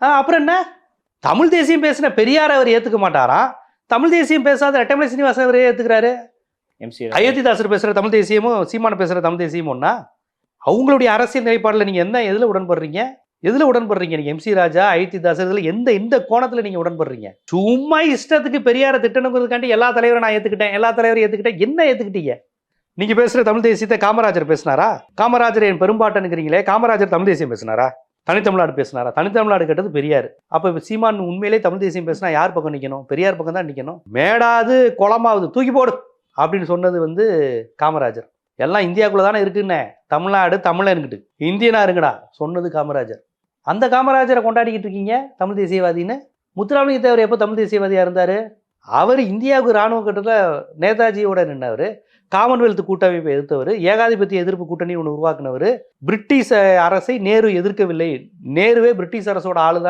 அப்புறம் என்ன? தமிழ் தேசியம் பேசின பெரியார் அவர் ஏற்றுக்க மாட்டாராம். தமிழ் தேசியம் பேசாத ரெட்டமலை சீனிவாசன் அவரே ஏற்றுக்கிறாரு. அயோத்திதாசர் பேசுகிற தமிழ் தேசியமும் சீமான பேசுகிற தமிழ் தேசியமும் ஒன்றா? அவங்களுடைய அரசியல் நிலைப்பாடில் நீங்கள் என்ன எதில் உடன்படுறீங்க? எதில் உடன்படுறீங்க? நீங்கள் எம்சி ராஜா, அயோத்திதாசர் இதில் எந்த கோணத்தில் நீங்கள் உடன்படுறீங்க? சும்மா இஷ்டத்துக்கு பெரியாரை திட்டணுங்கிறதுக்காண்டி எல்லா தலைவரும் நான் ஏற்றுக்கிட்டேன், எல்லா தலைவரும் ஏற்றுக்கிட்டேன். என்ன ஏற்றுக்கிட்டீங்க? நீங்கள் பேசுகிற தமிழ் தேசியத்தை காமராஜர் பேசினாரா? காமராஜர் என் பெரும்பாட்டனுங்கிறீங்களே, காமராஜர் தமிழ் தேசியம் பேசினாரா? தனித்தமிழ்நாடு பேசினாரா? தனித்தமிழ்நாடு கேட்டது பெரியார். அப்போ சீமான் உண்மையிலே தமிழ் தேசியம் பேசினா யார் பக்கம் நிற்கணும்? பெரியார் பக்கம் தான் நிற்கணும். மேடாது குளமாவது தூக்கி போடு அப்படின்னு சொன்னது காமராஜர். எல்லாம் இந்தியாவுக்குள்ள தானே இருக்குன்னு, தமிழ்நாடு தமிழன்கிட்டு இந்தியனா இருங்கடா சொன்னது காமராஜர். அந்த காமராஜரை கொண்டாடிக்கிட்டு இருக்கீங்க தமிழ் தேசியவாதின்னு. முத்துராமலிங்க தேவர் எப்போ தமிழ் தேசியவாதியாக இருந்தார்? அவர் இந்தியாவுக்கு இராணுவ கட்டத்தில் நேதாஜியோட நின்றவர், காமன்வெல்த் கூட்டமைப்பை எதிர்த்தவர், ஏகாதிபத்திய எதிர்ப்பு கூட்டணி ஒன்று உருவாக்குனவர். பிரிட்டிஷ் அரசை நேரு எதிர்க்கவில்லை, நேருவே பிரிட்டிஷ் அரசோட ஆளுதான்